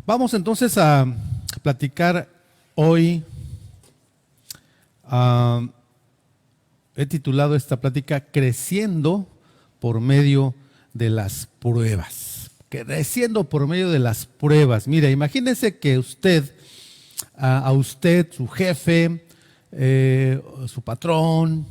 Vamos entonces a platicar hoy. He titulado esta plática Creciendo por medio de las pruebas. Creciendo por medio de las pruebas. Mira, imagínese que usted, a usted, su jefe, su patrón,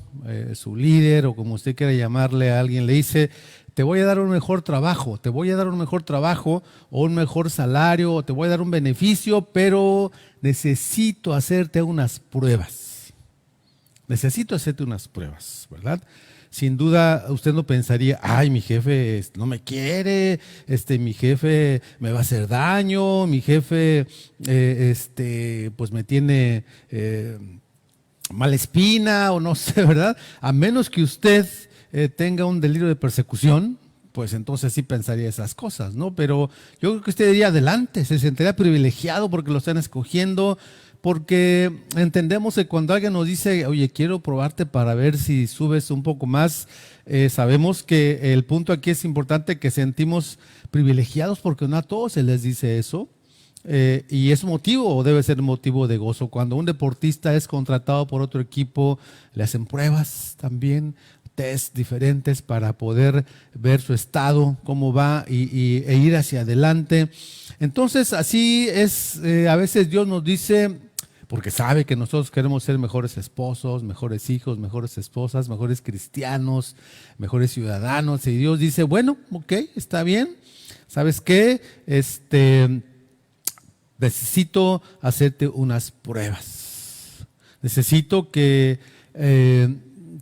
su líder, o como usted quiera llamarle a alguien, le dice: te voy a dar un mejor trabajo, te voy a dar un mejor trabajo o un mejor salario, o te voy a dar un beneficio, pero necesito hacerte unas pruebas. Necesito hacerte unas pruebas, ¿verdad? Sin duda usted no pensaría: ay, mi jefe no me quiere, mi jefe me va a hacer daño, mi jefe pues me tiene mala espina, o no sé, ¿verdad? A menos que usted tenga un delirio de persecución, pues entonces sí pensaría esas cosas, ¿no? Pero yo creo que usted diría: adelante, se sentiría privilegiado porque lo están escogiendo, porque entendemos que cuando alguien nos dice: oye, quiero probarte para ver si subes un poco más, sabemos que el punto aquí es importante, que sentimos privilegiados porque no a todos se les dice eso. Y es motivo, o debe ser motivo de gozo. Cuando un deportista es contratado por otro equipo, le hacen pruebas también, test diferentes para poder ver su estado, cómo va e ir hacia adelante. Entonces así es, a veces Dios nos dice, porque sabe que nosotros queremos ser mejores esposos, mejores hijos, mejores esposas, mejores cristianos, mejores ciudadanos. Y Dios dice: bueno, ok, está bien. ¿Sabes qué? Necesito hacerte unas pruebas. Necesito que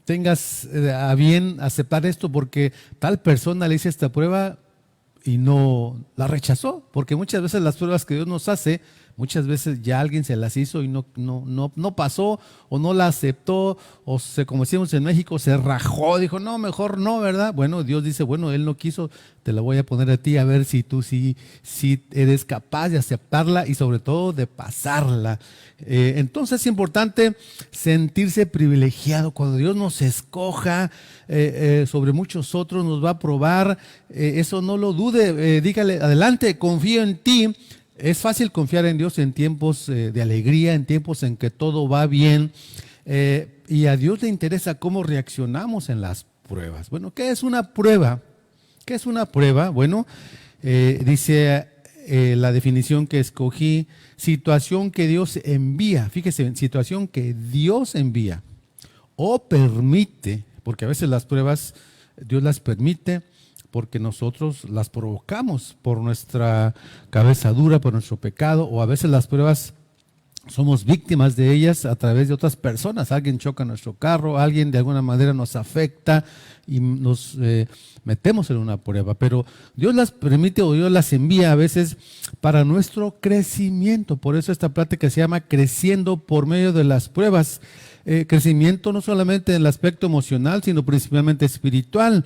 tengas a bien aceptar esto, porque tal persona le hice esta prueba y no la rechazó. Porque muchas veces las pruebas que Dios nos hace, muchas veces ya alguien se las hizo y no pasó, o no la aceptó, o como decimos en México, se rajó, dijo: no, mejor no, ¿verdad? Bueno, Dios dice: bueno, Él no quiso, te la voy a poner a ti, a ver si tú sí eres capaz de aceptarla y sobre todo de pasarla. Entonces es importante sentirse privilegiado. Cuando Dios nos escoja sobre muchos otros, nos va a probar, eso no lo dude, dígale: adelante, confío en ti. Es fácil confiar en Dios en tiempos de alegría, en tiempos en que todo va bien, y a Dios le interesa cómo reaccionamos en las pruebas. Bueno, ¿qué es una prueba? ¿Qué es una prueba? Bueno, dice la definición que escogí: situación que Dios envía. Fíjese, situación que Dios envía o permite, porque a veces las pruebas Dios las permite porque nosotros las provocamos por nuestra cabeza dura, por nuestro pecado, o a veces las pruebas somos víctimas de ellas a través de otras personas. Alguien choca nuestro carro, alguien de alguna manera nos afecta y nos metemos en una prueba. Pero Dios las permite o Dios las envía a veces para nuestro crecimiento. Por eso esta plática se llama Creciendo por medio de las pruebas. Crecimiento no solamente en el aspecto emocional, sino principalmente espiritual.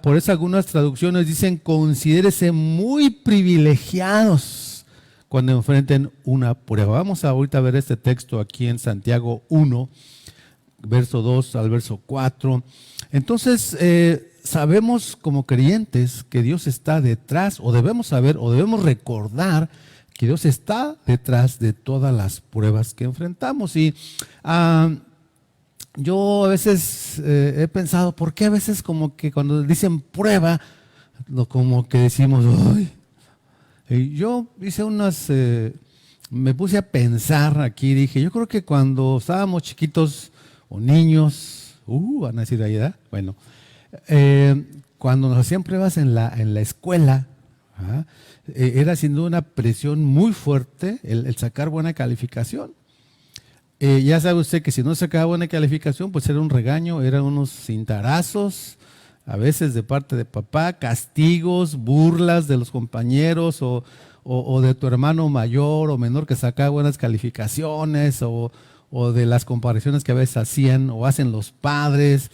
Por eso algunas traducciones dicen: considérese muy privilegiados cuando enfrenten una prueba. Vamos ahorita a ver este texto aquí en Santiago 1, verso 2 al verso 4. Entonces, sabemos como creyentes que Dios está detrás, o debemos saber, o debemos recordar que Dios está detrás de todas las pruebas que enfrentamos. Y yo a veces he pensado: ¿por qué a veces como que cuando dicen prueba, como que decimos, ¡ay! Y yo hice me puse a pensar aquí, dije: yo creo que cuando estábamos chiquitos o niños, van a decir ahí, ¿verdad? Bueno, cuando nos hacían pruebas en la escuela, era sin duda una presión muy fuerte el sacar buena calificación. Ya sabe usted que si no sacaba buena calificación, pues era un regaño, eran unos cintarazos, a veces de parte de papá, castigos, burlas de los compañeros o de tu hermano mayor o menor que sacaba buenas calificaciones, o de las comparaciones que a veces hacían o hacen los padres.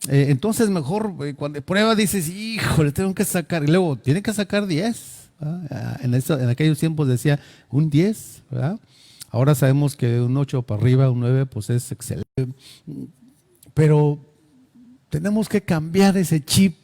Entonces mejor cuando prueba dices: híjole, tengo que sacar, y luego tiene que sacar 10. En aquellos tiempos decía un 10, ¿verdad? Ahora sabemos que un 8 para arriba, un 9, pues es excelente. Pero tenemos que cambiar ese chip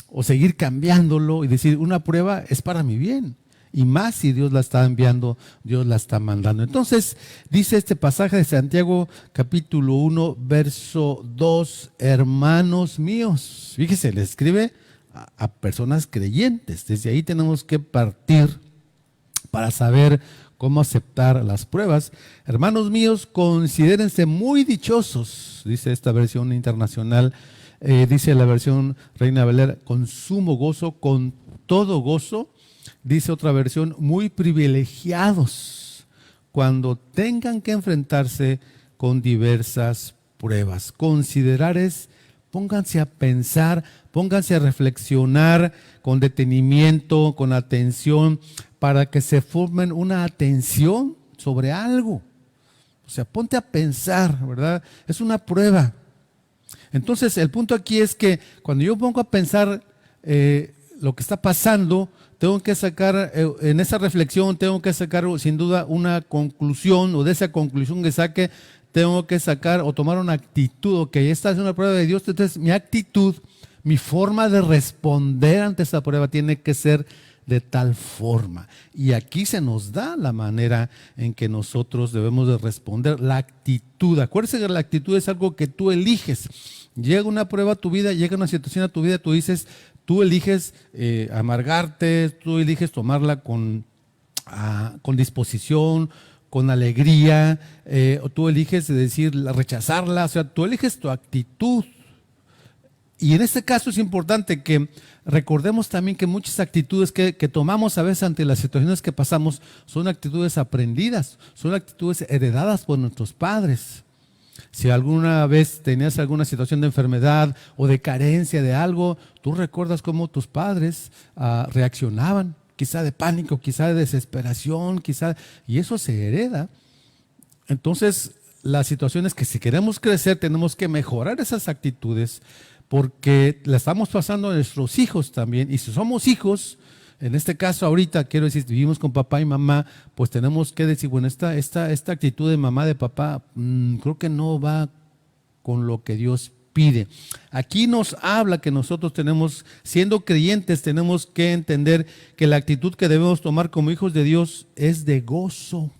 o seguir cambiándolo y decir: una prueba es para mi bien. Y más si Dios la está enviando, Dios la está mandando. Entonces, dice este pasaje de Santiago, capítulo 1, verso 2, hermanos míos. Fíjese, le escribe a personas creyentes. Desde ahí tenemos que partir para saber cómo aceptar las pruebas. Hermanos míos, considérense muy dichosos, dice esta versión internacional, dice la versión Reina Valera, con sumo gozo, con todo gozo. Dice otra versión, muy privilegiados cuando tengan que enfrentarse con diversas pruebas. Considerar es, pónganse a pensar, pónganse a reflexionar con detenimiento, con atención, para que se formen una atención sobre algo. O sea, ponte a pensar, ¿verdad? Es una prueba. Entonces, el punto aquí es que cuando yo pongo a pensar lo que está pasando, tengo que sacar, en esa reflexión, tengo que sacar sin duda una conclusión, o de esa conclusión que saque, tengo que sacar o tomar una actitud. Ok, esta es una prueba de Dios, entonces mi actitud, mi forma de responder ante esa prueba tiene que ser de tal forma. Y aquí se nos da la manera en que nosotros debemos de responder, la actitud. Acuérdense que la actitud es algo que tú eliges. Llega una prueba a tu vida, llega una situación a tu vida, tú eliges amargarte, tú eliges tomarla con disposición, con alegría, o tú eliges rechazarla, o sea, tú eliges tu actitud. Y en este caso es importante que recordemos también que muchas actitudes que tomamos a veces ante las situaciones que pasamos son actitudes aprendidas, son actitudes heredadas por nuestros padres. Si alguna vez tenías alguna situación de enfermedad o de carencia de algo, tú recuerdas cómo tus padres reaccionaban, quizá de pánico, quizá de desesperación, y eso se hereda. Entonces, la situación es que si queremos crecer, tenemos que mejorar esas actitudes, porque la estamos pasando a nuestros hijos también. Y si somos hijos, en este caso ahorita, quiero decir, vivimos con papá y mamá, pues tenemos que decir, bueno, esta actitud de mamá, de papá, creo que no va con lo que Dios pide. Aquí nos habla que nosotros tenemos, siendo creyentes, tenemos que entender que la actitud que debemos tomar como hijos de Dios es de gozo.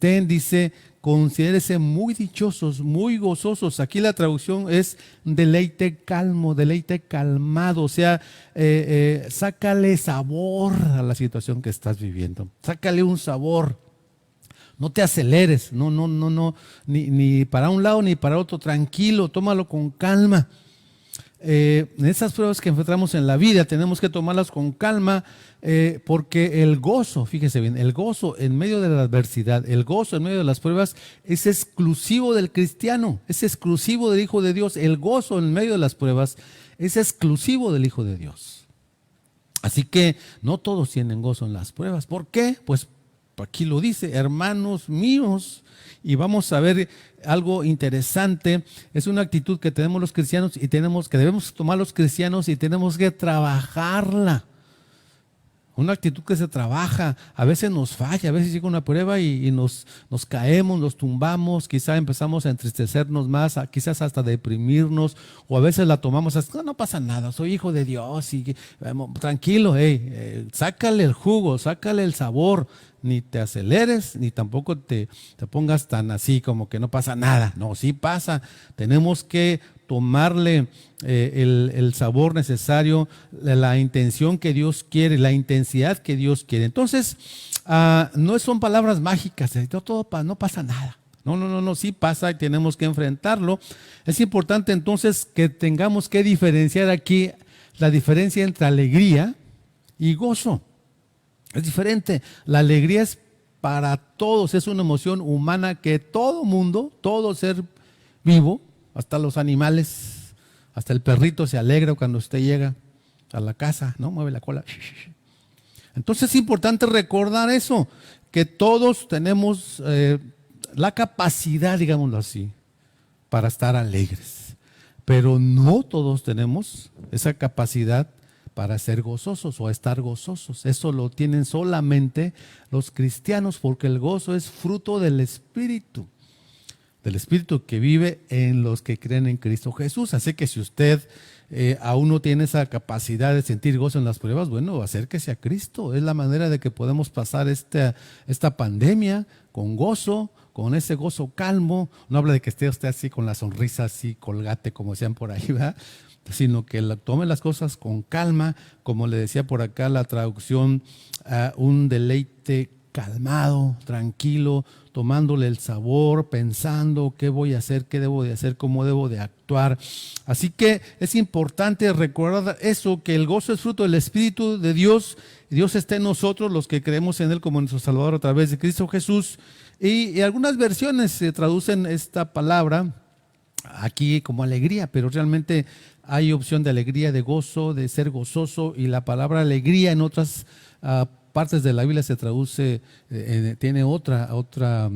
Dice, considérese muy dichosos, muy gozosos. Aquí la traducción es deleite calmo, deleite calmado. O sea, sácale sabor a la situación que estás viviendo. Sácale un sabor. No te aceleres, no, ni para un lado ni para otro. Tranquilo, tómalo con calma. En esas pruebas que enfrentamos en la vida tenemos que tomarlas con calma, porque el gozo, fíjese bien, el gozo en medio de la adversidad, el gozo en medio de las pruebas es exclusivo del cristiano, es exclusivo del Hijo de Dios. El gozo en medio de las pruebas es exclusivo del Hijo de Dios. Así que no todos tienen gozo en las pruebas. ¿Por qué? Pues aquí lo dice, hermanos míos. Y vamos a ver algo interesante. Es una actitud que tenemos los cristianos y que debemos tomar los cristianos y tenemos que trabajarla. Una actitud que se trabaja. A veces nos falla, a veces llega una prueba y nos caemos, nos tumbamos, quizá empezamos a entristecernos más, quizás hasta deprimirnos, o a veces la tomamos hasta, no pasa nada, soy hijo de Dios, y tranquilo, sácale el jugo, sácale el sabor. Ni te aceleres, ni tampoco te pongas tan así como que no pasa nada. No, sí pasa. Tenemos que tomarle el sabor necesario, la intención que Dios quiere, la intensidad que Dios quiere. Entonces, no son palabras mágicas, no pasa nada. No, sí pasa y tenemos que enfrentarlo. Es importante entonces que tengamos que diferenciar aquí la diferencia entre alegría y gozo. Es diferente. La alegría es para todos, es una emoción humana que todo mundo, todo ser vivo, hasta los animales, hasta el perrito se alegra cuando usted llega a la casa, ¿no? Mueve la cola. Entonces es importante recordar eso, que todos tenemos la capacidad, digámoslo así, para estar alegres, pero no todos tenemos esa capacidad para ser gozosos o estar gozosos. Eso lo tienen solamente los cristianos, porque el gozo es fruto del Espíritu. del Espíritu que vive en los que creen en Cristo Jesús. Así que si usted aún no tiene esa capacidad de sentir gozo en las pruebas, bueno, acérquese a Cristo. Es la manera de que podemos pasar esta pandemia con gozo, con ese gozo calmo. No habla de que esté usted así con la sonrisa así colgate, como decían por ahí, ¿verdad? Sino que tome las cosas con calma, como le decía por acá la traducción, un deleite calmado, tranquilo, tomándole el sabor, pensando qué voy a hacer, qué debo de hacer, cómo debo de actuar. Así que es importante recordar eso, que el gozo es fruto del Espíritu de Dios. Dios está en nosotros, los que creemos en Él como nuestro Salvador a través de Cristo Jesús. Y algunas versiones se traducen esta palabra aquí como alegría, pero realmente hay opción de alegría, de gozo, de ser gozoso, y la palabra alegría en otras partes de la Biblia se traduce, tiene otra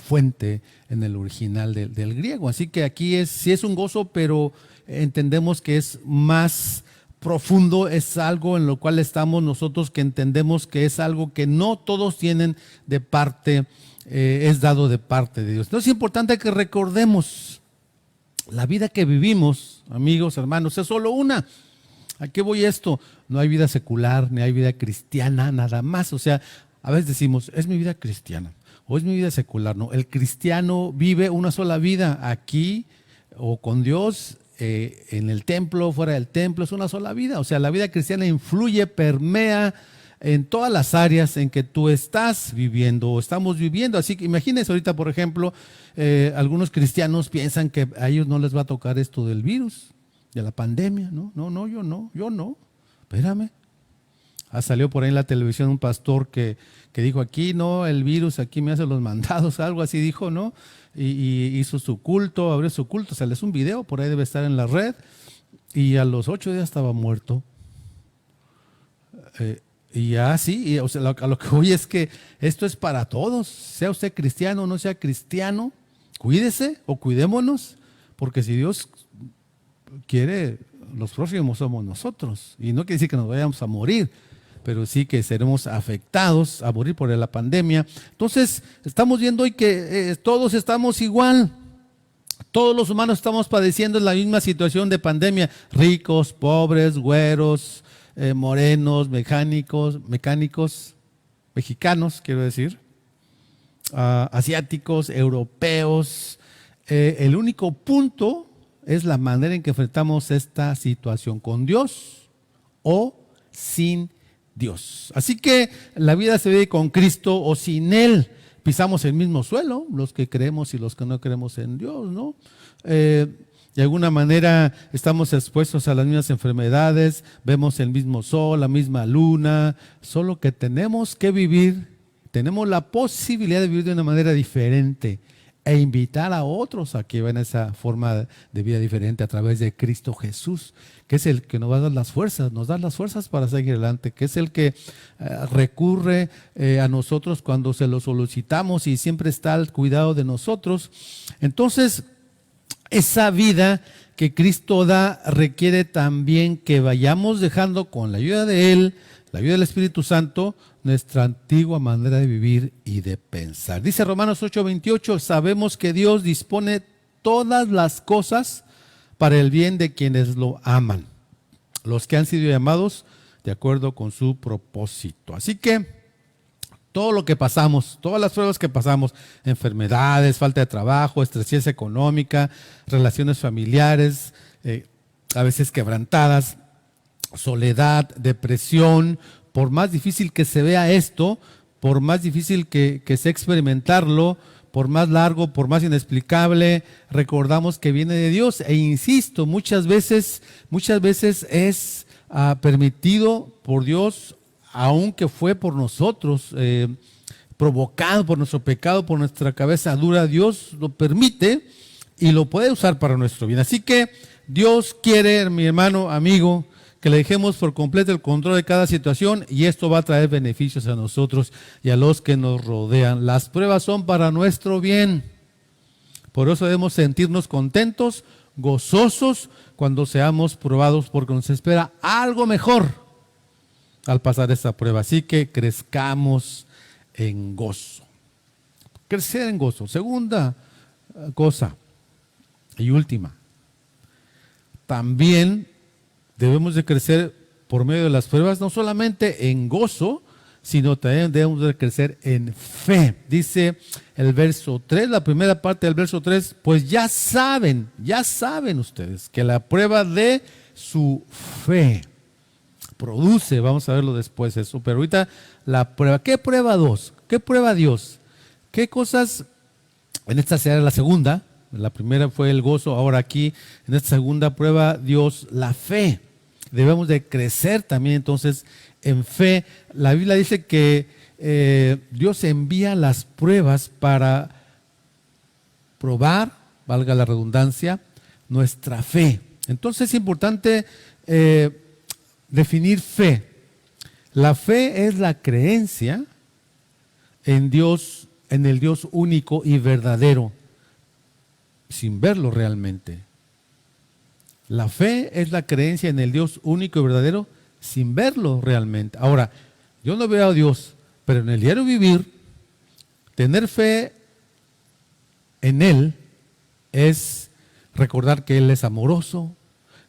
fuente en el original del griego. Así que aquí sí es un gozo, pero entendemos que es más profundo, es algo en lo cual estamos nosotros, que entendemos que es algo que no todos tienen de parte, es dado de parte de Dios. Entonces es importante que recordemos la vida que vivimos, amigos, hermanos, es solo una. ¿A qué voy esto? No hay vida secular, ni hay vida cristiana, nada más. O sea, a veces decimos, es mi vida cristiana o es mi vida secular. No, el cristiano vive una sola vida, aquí o con Dios, en el templo, fuera del templo, es una sola vida. O sea, la vida cristiana influye, permea en todas las áreas en que tú estás viviendo o estamos viviendo. Así que imagínense ahorita, por ejemplo, algunos cristianos piensan que a ellos no les va a tocar esto del virus, de la pandemia. No, yo no. Espérame. Salió por ahí en la televisión un pastor que dijo, aquí no, el virus aquí me hace los mandados, algo así dijo, ¿no? Y hizo su culto, abrió su culto, sale un video, por ahí debe estar en la red, y a los 8 días estaba muerto. Y ya sí, o sea, a lo que voy es que esto es para todos, sea usted cristiano o no sea cristiano, cuídese o cuidémonos, porque si Dios quiere, los próximos somos nosotros, y no quiere decir que nos vayamos a morir, pero sí que seremos afectados a morir por la pandemia. Entonces, estamos viendo hoy que todos estamos igual. Todos los humanos estamos padeciendo la misma situación de pandemia, ricos, pobres, güeros, morenos, mecánicos, mexicanos, quiero decir, asiáticos, europeos. El único punto es la manera en que enfrentamos esta situación, con Dios o sin Dios. Así que la vida se vive con Cristo o sin Él. Pisamos el mismo suelo, los que creemos y los que no creemos en Dios, ¿no? De alguna manera estamos expuestos a las mismas enfermedades, vemos el mismo sol, la misma luna, solo que tenemos que vivir, tenemos la posibilidad de vivir de una manera diferente e invitar a otros a que vean esa forma de vida diferente a través de Cristo Jesús, que es el que nos va a dar las fuerzas, nos da las fuerzas para seguir adelante, que es el que recurre a nosotros cuando se lo solicitamos y siempre está al cuidado de nosotros. Entonces, esa vida que Cristo da requiere también que vayamos dejando, con la ayuda de Él, la ayuda del Espíritu Santo, nuestra antigua manera de vivir y de pensar. Dice Romanos 8:28, sabemos que Dios dispone todas las cosas para el bien de quienes lo aman, los que han sido llamados de acuerdo con su propósito. Así que todo lo que pasamos, todas las pruebas que pasamos, enfermedades, falta de trabajo, estrechez económica, relaciones familiares, a veces quebrantadas, soledad, depresión, por más difícil que se vea esto, por más difícil que sea experimentarlo, por más largo, por más inexplicable, recordamos que viene de Dios. E insisto, muchas veces es permitido por Dios, aunque fue por nosotros, provocado por nuestro pecado, por nuestra cabeza dura. Dios lo permite y lo puede usar para nuestro bien. Así que Dios quiere, mi hermano, amigo, que le dejemos por completo el control de cada situación, y esto va a traer beneficios a nosotros y a los que nos rodean. Las pruebas son para nuestro bien. Por eso debemos sentirnos contentos, gozosos cuando seamos probados, porque nos espera algo mejor al pasar esta prueba. Así que crezcamos en gozo. Crecer en gozo. Segunda cosa y última. También debemos de crecer por medio de las pruebas, no solamente en gozo, sino también debemos de crecer en fe. Dice el verso 3, la primera parte del verso 3, pues ya saben ustedes que la prueba de su fe produce, vamos a verlo después eso, pero ahorita la prueba. ¿Qué prueba Dios? ¿Qué prueba Dios? ¿Qué cosas? En esta será la segunda, la primera fue el gozo, ahora aquí en esta segunda prueba Dios la fe. Debemos de crecer también entonces en fe. La Biblia dice que Dios envía las pruebas para probar, valga la redundancia, nuestra fe. Entonces es importante definir fe. La fe es la creencia en Dios, en el Dios único y verdadero, sin verlo realmente. La fe es la creencia en el Dios único y verdadero sin verlo realmente. Ahora, yo no veo a Dios, pero en el diario vivir, tener fe en Él es recordar que Él es amoroso,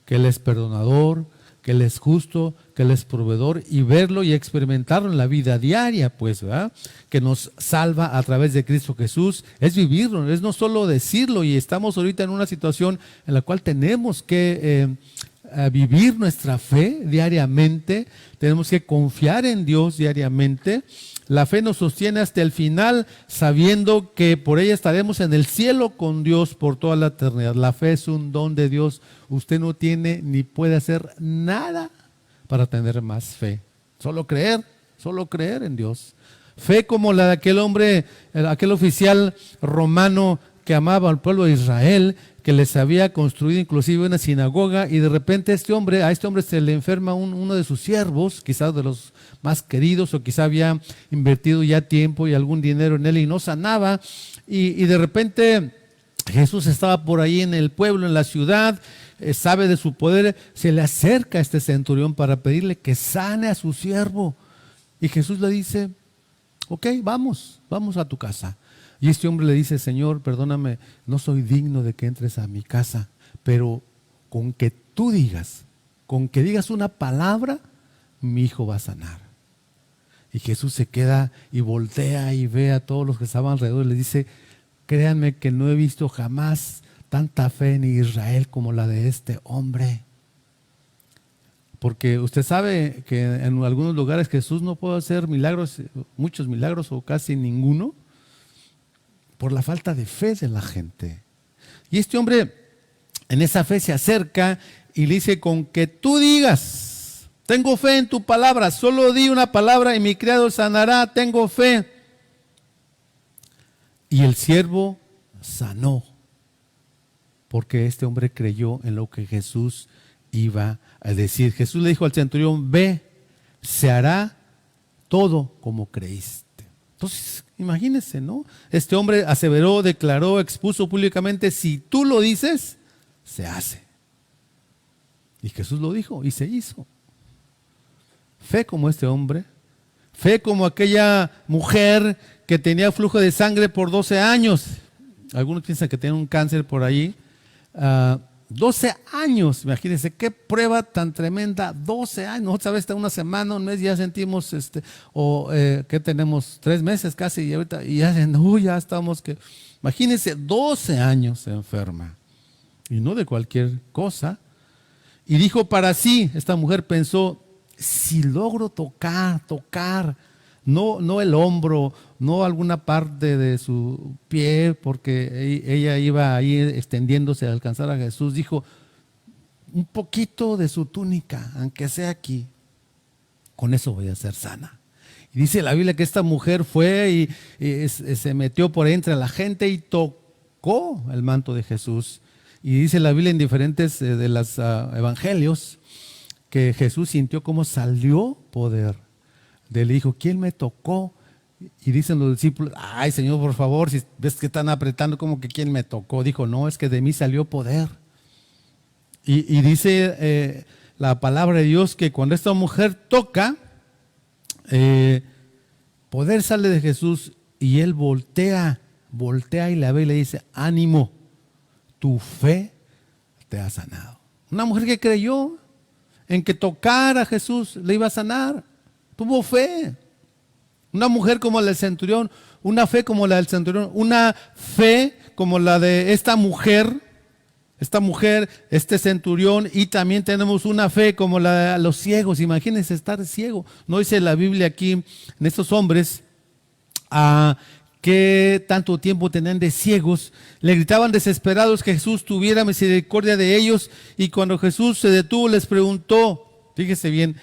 que Él es perdonador, que Él es justo, que Él es proveedor, y verlo y experimentarlo en la vida diaria, pues, ¿verdad? Que nos salva a través de Cristo Jesús, es vivirlo, es no solo decirlo, y estamos ahorita en una situación en la cual tenemos que vivir nuestra fe diariamente, tenemos que confiar en Dios diariamente. La fe nos sostiene hasta el final, sabiendo que por ella estaremos en el cielo con Dios por toda la eternidad. La fe es un don de Dios. Usted no tiene ni puede hacer nada para tener más fe. Solo creer en Dios. Fe como la de aquel hombre, aquel oficial romano que amaba al pueblo de Israel, que les había construido inclusive una sinagoga, y de repente a este hombre se le enferma uno de sus siervos, quizás de los más queridos, o quizá había invertido ya tiempo y algún dinero en él y no sanaba, y de repente Jesús estaba por ahí en el pueblo, en la ciudad, sabe de su poder, se le acerca a este centurión para pedirle que sane a su siervo, y Jesús le dice: ok, vamos a tu casa. Y este hombre le dice: Señor, perdóname, no soy digno de que entres a mi casa, pero con que digas una palabra, mi hijo va a sanar. Y Jesús se queda y voltea y ve a todos los que estaban alrededor y le dice: créanme que no he visto jamás tanta fe en Israel como la de este hombre. Porque usted sabe que en algunos lugares Jesús no puede hacer milagros, muchos milagros o casi ninguno, por la falta de fe de la gente. Y este hombre en esa fe se acerca y le dice: con que tú digas, tengo fe en tu palabra, solo di una palabra y mi criado sanará, tengo fe. Y el siervo sanó, porque este hombre creyó en lo que Jesús iba a decir. Jesús le dijo al centurión: ve, se hará todo como creíste. Entonces, imagínense, ¿no? Este hombre aseveró, declaró, expuso públicamente: si tú lo dices, se hace. Y Jesús lo dijo y se hizo. Fe como este hombre, fe como aquella mujer que tenía flujo de sangre por 12 años. Algunos piensan que tiene un cáncer por ahí. 12 años, imagínense qué prueba tan tremenda. 12 años, nosotros a veces una semana, un mes ya sentimos ¿qué tenemos? 3 meses casi, y ahorita y ya estamos que, imagínense 12 años enferma, y no de cualquier cosa. Y dijo para sí, esta mujer pensó: si logro tocar, no el hombro, no alguna parte de su pie, porque ella iba ahí extendiéndose a alcanzar a Jesús. Dijo: un poquito de su túnica, aunque sea aquí, con eso voy a ser sana. Y dice la Biblia que esta mujer fue y se metió por entre la gente y tocó el manto de Jesús. Y dice la Biblia en diferentes de los evangelios que Jesús sintió cómo salió poder de él. Dijo: ¿quién me tocó? Y dicen los discípulos: ay, Señor, por favor, si ves que están apretando, como que ¿quién me tocó? Dijo: no, es que de mí salió poder. Y dice la palabra de Dios que cuando esta mujer toca, poder sale de Jesús, y él voltea voltea y la ve y le dice, ánimo, tu fe te ha sanado. Una mujer que creyó en que tocar a Jesús le iba a sanar, tuvo fe. Una mujer como la del centurión, una fe como la del centurión, una fe como la de esta mujer, este centurión, y también tenemos una fe como la de los ciegos. Imagínense estar ciego. No dice la Biblia aquí en estos hombres que tanto tiempo tenían de ciegos. Le gritaban desesperados que Jesús tuviera misericordia de ellos, y cuando Jesús se detuvo les preguntó, fíjese bien,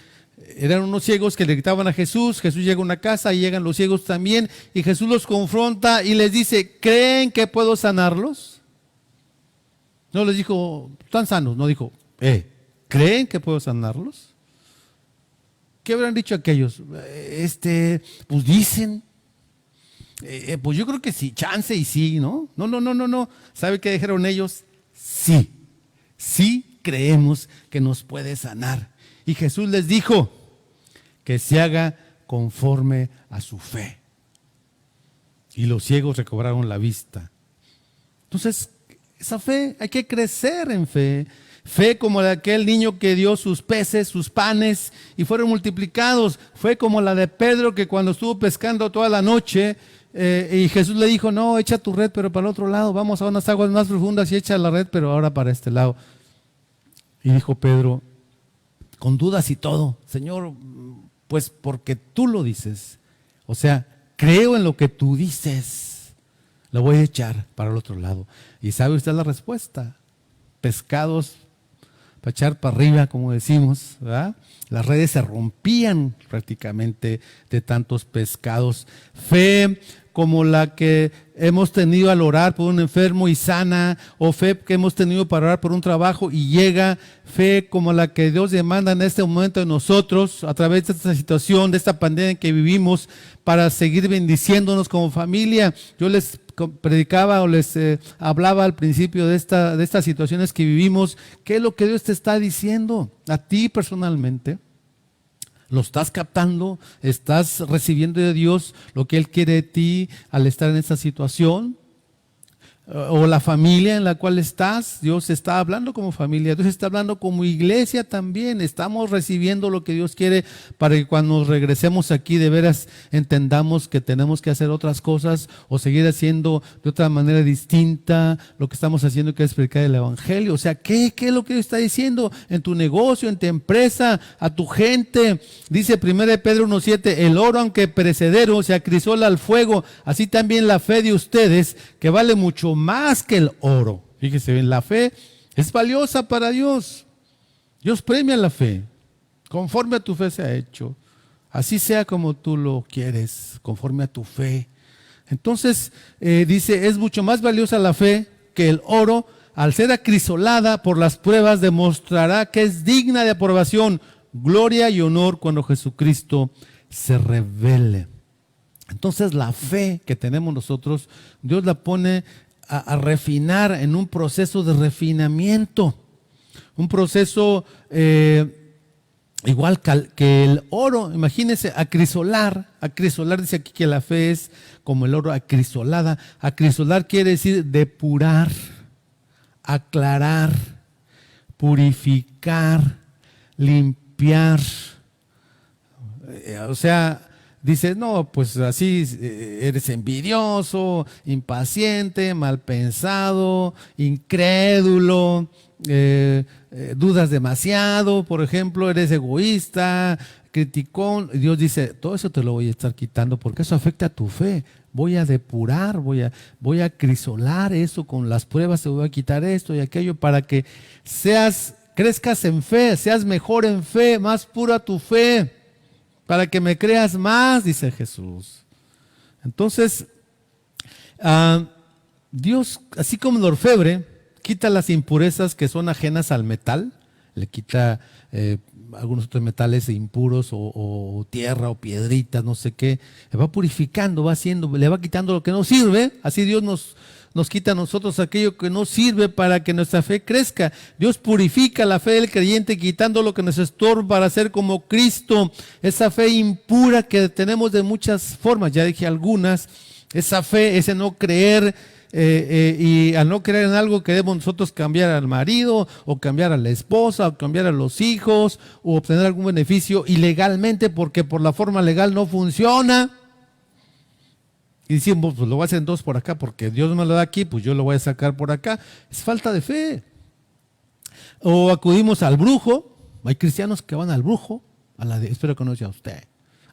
eran unos ciegos que le gritaban a Jesús. Jesús llega a una casa y llegan los ciegos también, y Jesús los confronta y les dice, ¿creen que puedo sanarlos? No les dijo, están sanos, no dijo, ¿creen que puedo sanarlos? ¿Qué habrán dicho aquellos? Pues dicen, pues yo creo que sí, chance y sí, ¿no? No. ¿Sabe qué dijeron ellos? Sí creemos que nos puede sanar. Y Jesús les dijo que se haga conforme a su fe. Y los ciegos recobraron la vista. Entonces, esa fe, hay que crecer en fe. Fe como la de aquel niño que dio sus peces, sus panes, y fueron multiplicados. Fue como la de Pedro, que cuando estuvo pescando toda la noche, y Jesús le dijo, no, echa tu red, pero para el otro lado, vamos a unas aguas más profundas y echa la red, pero ahora para este lado. Y dijo Pedro, con dudas y todo, Señor, pues porque tú lo dices. O sea, creo en lo que tú dices. Lo voy a echar para el otro lado. Y sabe usted la respuesta. Pescados para echar para arriba, como decimos, ¿verdad? Las redes se rompían prácticamente de tantos pescados. Fe como la que hemos tenido al orar por un enfermo y sana, o fe que hemos tenido para orar por un trabajo y llega, fe como la que Dios demanda en este momento de nosotros, a través de esta situación, de esta pandemia en que vivimos, para seguir bendiciéndonos como familia. Yo les predicaba o les hablaba al principio de estas situaciones que vivimos. ¿Qué es lo que Dios te está diciendo a ti personalmente? ¿Lo estás captando? ¿Estás recibiendo de Dios lo que Él quiere de ti al estar en esta situación? O la familia en la cual estás, Dios está hablando como familia, Dios está hablando como iglesia también. Estamos recibiendo lo que Dios quiere para que cuando regresemos aquí de veras entendamos que tenemos que hacer otras cosas o seguir haciendo de otra manera distinta lo que estamos haciendo, que es predicar el evangelio. O sea, ¿qué es lo que Dios está diciendo en tu negocio, en tu empresa, a tu gente? Dice 1 Pedro 1:7, el oro aunque perecedero se acrisola al fuego, así también la fe de ustedes, que vale mucho más que el oro. Fíjese bien, la fe es valiosa para Dios. Dios premia la fe. Conforme a tu fe se ha hecho. Así sea como tú lo quieres, conforme a tu fe. Entonces, dice, es mucho más valiosa la fe que el oro. Al ser acrisolada por las pruebas, demostrará que es digna de aprobación, gloria y honor cuando Jesucristo se revele. Entonces, la fe que tenemos nosotros, Dios la pone a refinar en un proceso de refinamiento, un proceso igual que el oro. Imagínense, acrisolar dice aquí que la fe es como el oro acrisolada. Acrisolar quiere decir depurar, aclarar, purificar, limpiar. O sea, dice, no, pues así eres envidioso, impaciente, mal pensado, incrédulo, dudas demasiado, por ejemplo, eres egoísta, criticón. Dios dice, todo eso te lo voy a estar quitando porque eso afecta a tu fe. Voy a depurar, voy a acrisolar eso con las pruebas, te voy a quitar esto y aquello para que crezcas en fe, seas mejor en fe, más pura tu fe. Para que me creas más, dice Jesús. Entonces, Dios, así como el orfebre, quita las impurezas que son ajenas al metal, le quita algunos otros metales impuros o tierra o piedritas, no sé qué, le va purificando, le va quitando lo que no sirve. Así Dios nos quita a nosotros aquello que no sirve para que nuestra fe crezca. Dios purifica la fe del creyente quitando lo que nos estorba para ser como Cristo. Esa fe impura que tenemos de muchas formas, ya dije algunas, Esa fe, ese no creer, y al no creer en algo queremos nosotros cambiar al marido o cambiar a la esposa o cambiar a los hijos o obtener algún beneficio ilegalmente porque por la forma legal no funciona. Y decimos, pues lo voy a hacer entonces por acá porque Dios me lo da aquí, pues yo lo voy a sacar por acá. Es falta de fe. O acudimos al brujo. Hay cristianos que van al brujo, espero que no sea usted,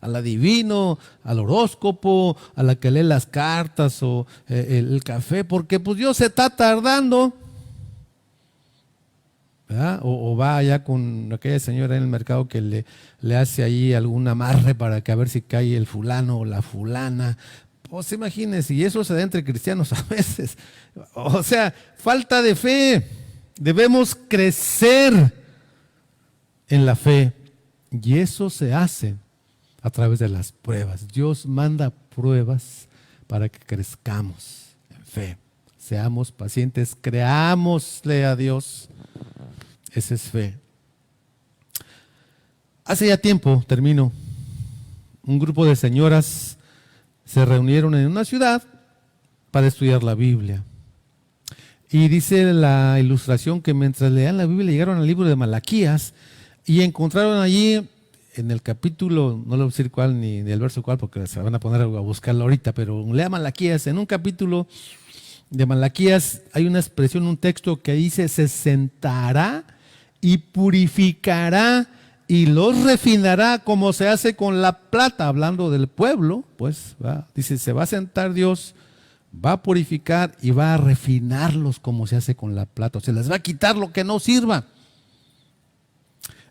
al adivino, al horóscopo, a la que lee las cartas o el café, porque pues Dios se está tardando. ¿Verdad? O va allá con aquella señora en el mercado que le hace ahí algún amarre para que a ver si cae el fulano o la fulana. Pues imagínense, y eso se da entre cristianos a veces. O sea, falta de fe. Debemos crecer en la fe. Y eso se hace a través de las pruebas. Dios manda pruebas para que crezcamos en fe. Seamos pacientes, creámosle a Dios. Esa es fe. Hace ya tiempo, termino, un grupo de señoras se reunieron en una ciudad para estudiar la Biblia. Y dice la ilustración que mientras leían la Biblia llegaron al libro de Malaquías y encontraron allí en el capítulo, no le voy a decir cuál ni el verso cuál porque se van a poner a buscarlo ahorita, pero lea Malaquías, en un capítulo de Malaquías hay una expresión, un texto que dice: se sentará y purificará y los refinará como se hace con la plata, hablando del pueblo, pues, ¿va? Dice, se va a sentar Dios, va a purificar y va a refinarlos como se hace con la plata, o sea, les va a quitar lo que no sirva.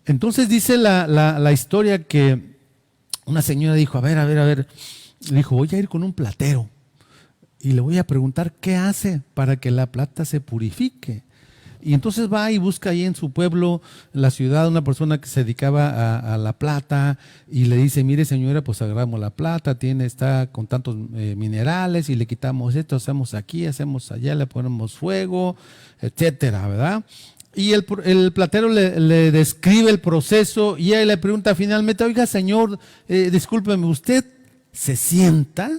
Entonces dice la historia que una señora dijo, a ver, dijo, voy a ir con un platero y le voy a preguntar qué hace para que la plata se purifique. Y entonces va y busca ahí en su pueblo, en la ciudad, una persona que se dedicaba a la plata y le dice, mire señora, pues agarramos la plata, está con tantos minerales y le quitamos esto, hacemos aquí, hacemos allá, le ponemos fuego, etcétera, ¿verdad? Y el platero le describe el proceso y ella le pregunta finalmente, oiga señor, discúlpeme, ¿usted se sienta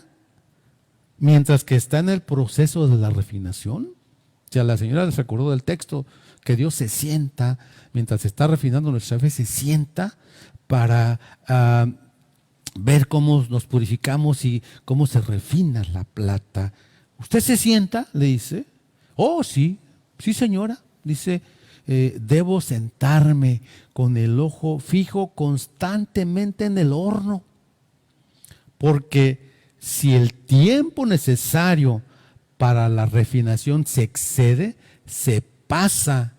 mientras que está en el proceso de la refinación? O sea, la señora les recordó del texto que Dios se sienta, mientras está refinando nuestra fe, se sienta para ver cómo nos purificamos y cómo se refina la plata. ¿Usted se sienta? Le dice. Oh, sí señora. Dice, debo sentarme con el ojo fijo constantemente en el horno, porque si el tiempo necesario para la refinación se excede, se pasa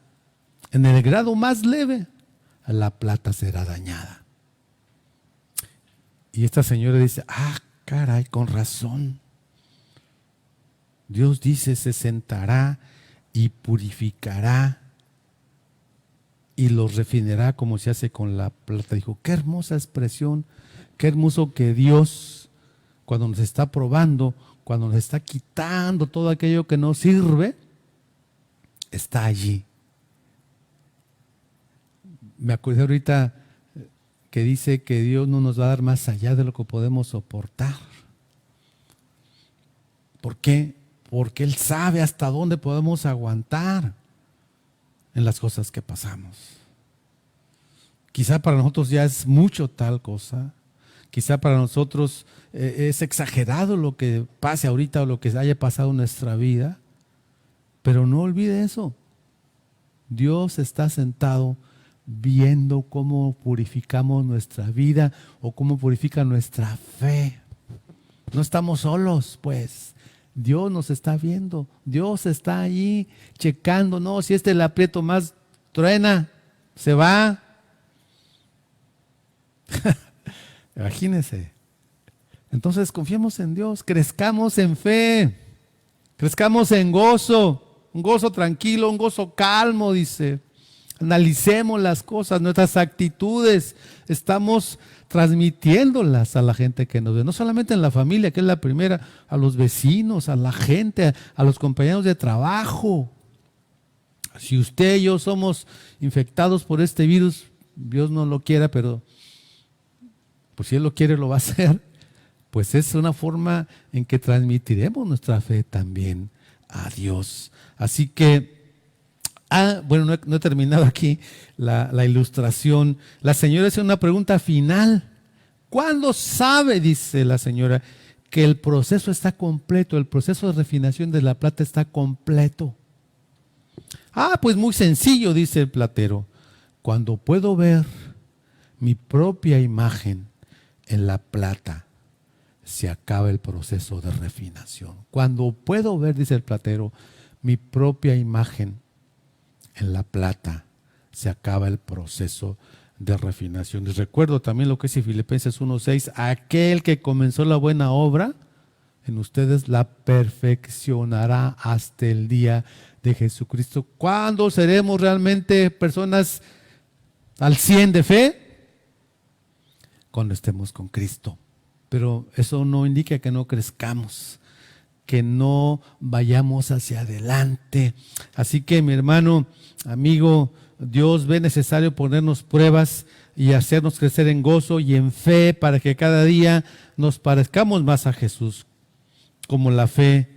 en el grado más leve, la plata será dañada. Y esta señora dice, caray, con razón. Dios dice, se sentará y purificará y los refinará como se hace con la plata. Dijo, qué hermosa expresión, qué hermoso que Dios, cuando nos está probando, cuando nos está quitando todo aquello que no sirve, está allí. Me acordé ahorita que dice que Dios no nos va a dar más allá de lo que podemos soportar. ¿Por qué? Porque Él sabe hasta dónde podemos aguantar en las cosas que pasamos. Quizá para nosotros ya es mucho tal cosa. Quizá para nosotros es exagerado lo que pase ahorita o lo que haya pasado en nuestra vida, pero no olvide eso. Dios está sentado viendo cómo purificamos nuestra vida o cómo purifica nuestra fe. No estamos solos, pues. Dios nos está viendo. Dios está ahí checando. No, si le aprieto más, truena, se va. Imagínense. Entonces confiemos en Dios, crezcamos en fe, crezcamos en gozo, un gozo tranquilo, un gozo calmo, dice. Analicemos las cosas, nuestras actitudes, estamos transmitiéndolas a la gente que nos ve, no solamente en la familia, que es la primera, a los vecinos, a la gente, a los compañeros de trabajo. Si usted y yo somos infectados por este virus, Dios no lo quiera, pero pues si Él lo quiere lo va a hacer. pues es una forma en que transmitiremos nuestra fe también a Dios. Así que, bueno, no he terminado aquí la ilustración. La señora hace una pregunta final. ¿Cuándo sabe, dice la señora, que el proceso está completo, el proceso de refinación de la plata está completo? Pues muy sencillo, dice el platero. Cuando puedo ver mi propia imagen en la plata, se acaba el proceso de refinación. Cuando puedo ver, dice el platero, mi propia imagen en la plata, se acaba el proceso de refinación. Y recuerdo también lo que dice Filipenses 1:6, aquel que comenzó la buena obra en ustedes la perfeccionará hasta el día de Jesucristo. ¿Cuándo seremos realmente personas al 100 de fe? Cuando estemos con Cristo. Pero eso no indica que no crezcamos, que no vayamos hacia adelante. Así que, mi hermano, amigo, Dios ve necesario ponernos pruebas y hacernos crecer en gozo y en fe para que cada día nos parezcamos más a Jesús. Como la fe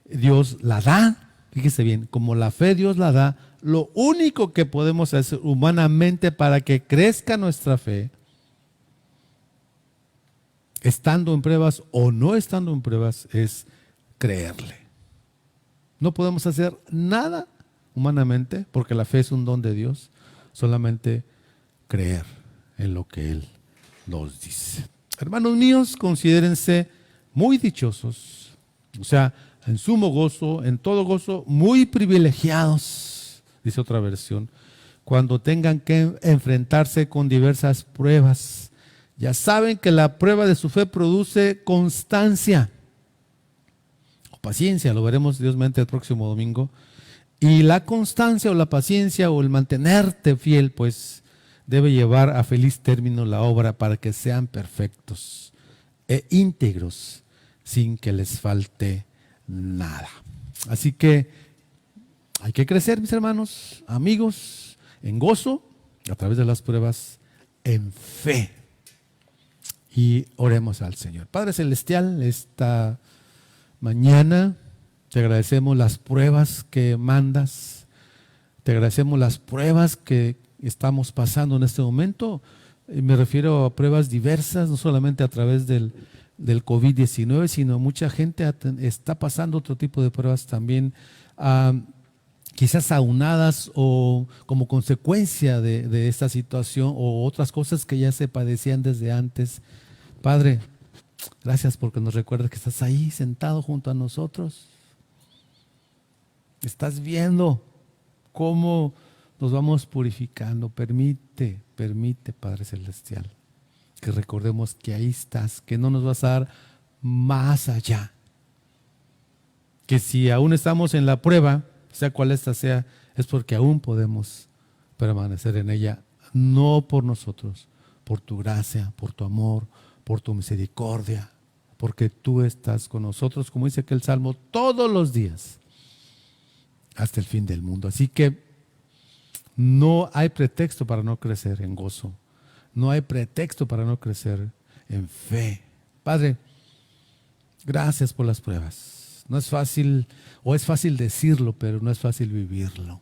Dios la da, fíjese bien, como la fe Dios la da, lo único que podemos hacer humanamente para que crezca nuestra fe, estando en pruebas o no estando en pruebas, es creerle. No podemos hacer nada humanamente, porque la fe es un don de Dios, solamente creer en lo que Él nos dice. Hermanos míos, considérense muy dichosos, o sea, en sumo gozo, en todo gozo, muy privilegiados, dice otra versión, cuando tengan que enfrentarse con diversas pruebas. Ya saben que la prueba de su fe produce constancia o paciencia, lo veremos Dios mediante el próximo domingo. Y la constancia o la paciencia o el mantenerte fiel, pues debe llevar a feliz término la obra para que sean perfectos e íntegros sin que les falte nada. Así que hay que crecer, mis hermanos, amigos, en gozo, a través de las pruebas, en fe. Y oremos al Señor. Padre Celestial, esta mañana te agradecemos las pruebas que mandas, te agradecemos las pruebas que estamos pasando en este momento. Me refiero a pruebas diversas, no solamente a través del COVID-19, sino mucha gente está pasando otro tipo de pruebas también, quizás aunadas o como consecuencia de esta situación o otras cosas que ya se padecían desde antes. Padre, gracias porque nos recuerdas que estás ahí sentado junto a nosotros. Estás viendo cómo nos vamos purificando. Permite, Padre Celestial, que recordemos que ahí estás, que no nos vas a dar más allá. Que si aún estamos en la prueba, sea cual esta sea, es porque aún podemos permanecer en ella, no por nosotros, por tu gracia, por tu amor, por tu misericordia, porque tú estás con nosotros, como dice aquel salmo, todos los días, hasta el fin del mundo. Así que no hay pretexto para no crecer en gozo, no hay pretexto para no crecer en fe. Padre, gracias por las pruebas. No es fácil, o es fácil decirlo, pero no es fácil vivirlo.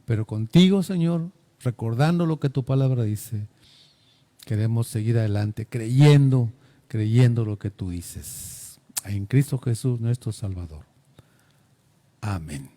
Pero contigo, Señor, recordando lo que tu palabra dice, queremos seguir adelante, creyendo lo que tú dices. En Cristo Jesús, nuestro Salvador. Amén.